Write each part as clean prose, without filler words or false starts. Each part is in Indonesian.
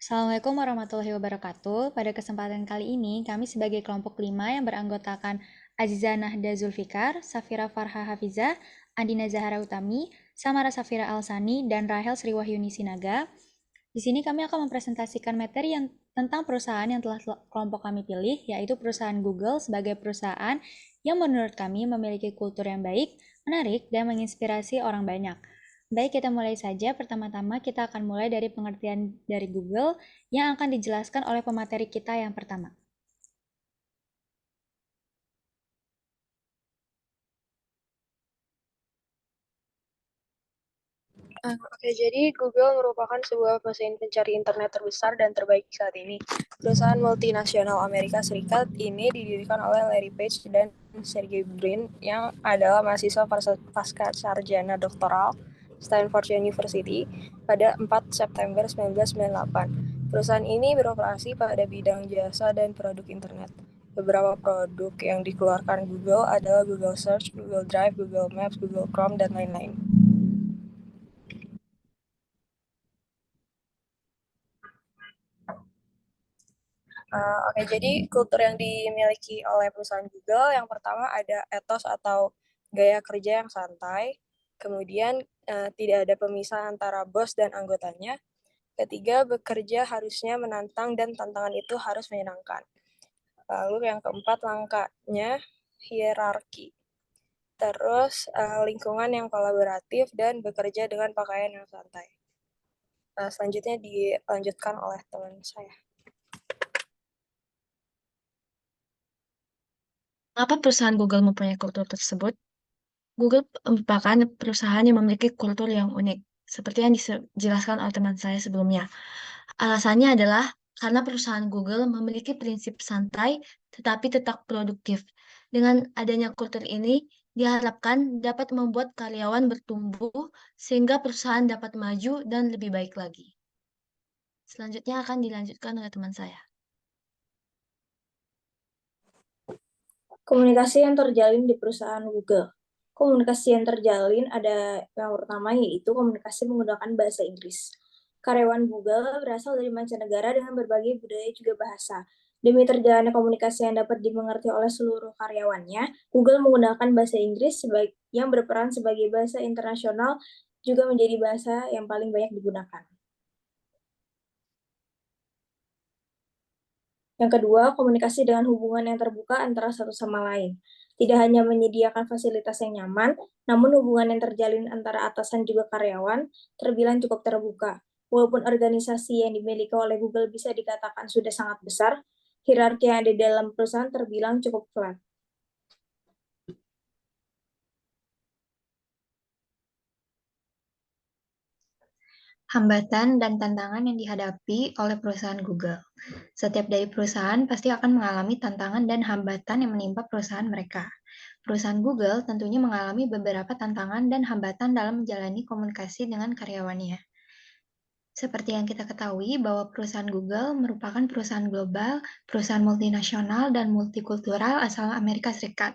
Assalamualaikum warahmatullahi wabarakatuh. Pada kesempatan kali ini, kami sebagai kelompok 5 yang beranggotakan Aziza Nahda Zulfikar, Safira Farha Hafiza, Andina Zahara Utami, Samara Safira Alsani, dan Rahel Sriwahyuni Sinaga. Di sini kami akan mempresentasikan materi yang tentang perusahaan yang telah kelompok kami pilih, yaitu perusahaan Google sebagai perusahaan yang menurut kami memiliki kultur yang baik, menarik, dan menginspirasi orang banyak. Baik, kita mulai saja. Pertama-tama kita akan mulai dari pengertian dari Google yang akan dijelaskan oleh pemateri kita yang pertama. Oke, jadi Google merupakan sebuah mesin pencari internet terbesar dan terbaik saat ini. Perusahaan multinasional Amerika Serikat ini didirikan oleh Larry Page dan Sergey Brin yang adalah mahasiswa pasca sarjana doktoral Stanford University pada 4 September 1998. Perusahaan ini beroperasi pada bidang jasa dan produk internet. Beberapa produk yang dikeluarkan Google adalah Google Search, Google Drive, Google Maps, Google Chrome, dan lain-lain. Oke, jadi kultur yang dimiliki oleh perusahaan Google yang pertama ada etos atau gaya kerja yang santai, kemudian tidak ada pemisah antara bos dan anggotanya, ketiga bekerja harusnya menantang dan tantangan itu harus menyenangkan. Lalu yang keempat langkahnya hierarki, terus lingkungan yang kolaboratif dan bekerja dengan pakaian yang santai. Selanjutnya dilanjutkan oleh teman saya. Mengapa perusahaan Google mempunyai kultur tersebut? Google merupakan perusahaan yang memiliki kultur yang unik, seperti yang dijelaskan oleh teman saya sebelumnya. Alasannya adalah karena perusahaan Google memiliki prinsip santai tetapi tetap produktif. Dengan adanya kultur ini, diharapkan dapat membuat karyawan bertumbuh sehingga perusahaan dapat maju dan lebih baik lagi. Selanjutnya akan dilanjutkan oleh teman saya. Komunikasi yang terjalin di perusahaan Google. Komunikasi yang terjalin ada yang pertama yaitu komunikasi menggunakan bahasa Inggris. Karyawan Google berasal dari mancanegara dengan berbagai budaya juga bahasa. Demi terjalannya komunikasi yang dapat dimengerti oleh seluruh karyawannya, Google menggunakan bahasa Inggris yang berperan sebagai bahasa internasional juga menjadi bahasa yang paling banyak digunakan. Yang kedua, komunikasi dengan hubungan yang terbuka antara satu sama lain. Tidak hanya menyediakan fasilitas yang nyaman, namun hubungan yang terjalin antara atasan juga karyawan terbilang cukup terbuka. Walaupun organisasi yang dimiliki oleh Google bisa dikatakan sudah sangat besar, hierarki yang ada di dalam perusahaan terbilang cukup flat. Hambatan dan tantangan yang dihadapi oleh perusahaan Google. Setiap dari perusahaan pasti akan mengalami tantangan dan hambatan yang menimpa perusahaan mereka. Perusahaan Google tentunya mengalami beberapa tantangan dan hambatan dalam menjalani komunikasi dengan karyawannya. Seperti yang kita ketahui bahwa perusahaan Google merupakan perusahaan global, perusahaan multinasional, dan multikultural asal Amerika Serikat.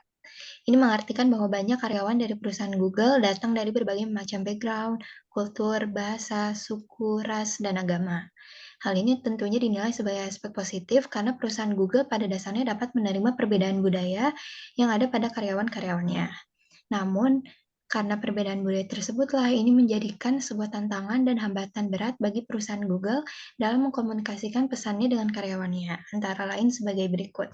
Ini mengartikan bahwa banyak karyawan dari perusahaan Google datang dari berbagai macam background, kultur, bahasa, suku, ras, dan agama. Hal ini tentunya dinilai sebagai aspek positif karena perusahaan Google pada dasarnya dapat menerima perbedaan budaya yang ada pada karyawan-karyawannya. Namun, karena perbedaan budaya tersebutlah ini menjadikan sebuah tantangan dan hambatan berat bagi perusahaan Google dalam mengkomunikasikan pesannya dengan karyawannya, antara lain sebagai berikut.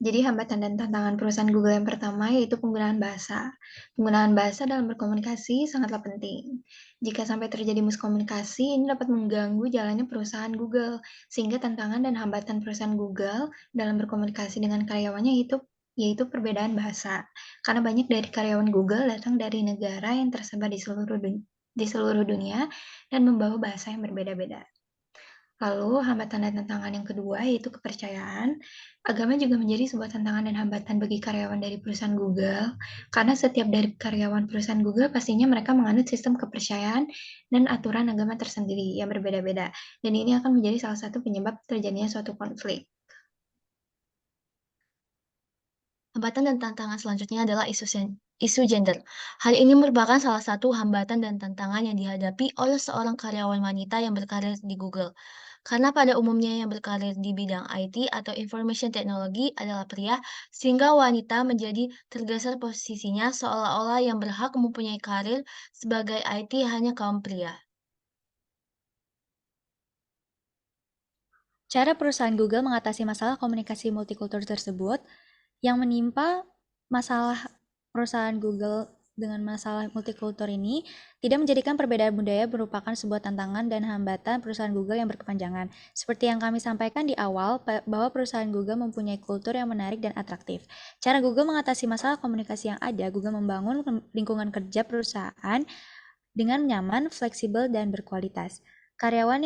Jadi hambatan dan tantangan perusahaan Google yang pertama yaitu penggunaan bahasa. Penggunaan bahasa dalam berkomunikasi sangatlah penting. Jika sampai terjadi miskomunikasi, ini dapat mengganggu jalannya perusahaan Google, sehingga tantangan dan hambatan perusahaan Google dalam berkomunikasi dengan karyawannya yaitu perbedaan bahasa. Karena banyak dari karyawan Google datang dari negara yang tersebar di seluruh dunia dan membawa bahasa yang berbeda-beda. Lalu, hambatan dan tantangan yang kedua yaitu kepercayaan. Agama juga menjadi sebuah tantangan dan hambatan bagi karyawan dari perusahaan Google, karena setiap dari karyawan perusahaan Google pastinya mereka menganut sistem kepercayaan dan aturan agama tersendiri yang berbeda-beda, dan ini akan menjadi salah satu penyebab terjadinya suatu konflik. Hambatan dan tantangan selanjutnya adalah isu gender. Hal ini merupakan salah satu hambatan dan tantangan yang dihadapi oleh seorang karyawan wanita yang berkarir di Google. Karena pada umumnya yang berkarir di bidang IT atau information technology adalah pria, sehingga wanita menjadi tergeser posisinya seolah-olah yang berhak mempunyai karir sebagai IT hanya kaum pria. Cara perusahaan Google mengatasi masalah komunikasi multikultur tersebut yang menimpa masalah perusahaan Google dengan masalah multikultur ini tidak menjadikan perbedaan budaya merupakan sebuah tantangan dan hambatan perusahaan Google yang berkepanjangan. Seperti yang kami sampaikan di awal, bahwa perusahaan Google mempunyai kultur yang menarik dan atraktif. Cara Google mengatasi masalah komunikasi yang ada, Google membangun lingkungan kerja perusahaan dengan nyaman, fleksibel, dan berkualitas. Karyawan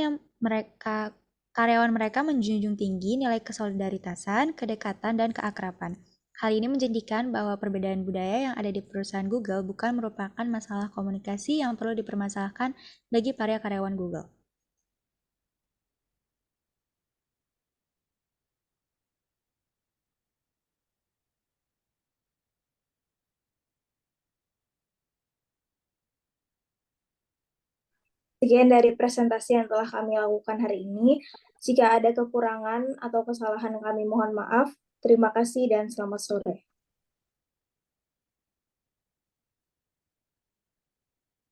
mereka menjunjung tinggi nilai kesolidaritasan, kedekatan, dan keakraban. Hal ini menjadikan bahwa perbedaan budaya yang ada di perusahaan Google bukan merupakan masalah komunikasi yang perlu dipermasalahkan bagi para karyawan Google. Sekian dari presentasi yang telah kami lakukan hari ini. Jika ada kekurangan atau kesalahan kami mohon maaf. Terima kasih dan selamat sore.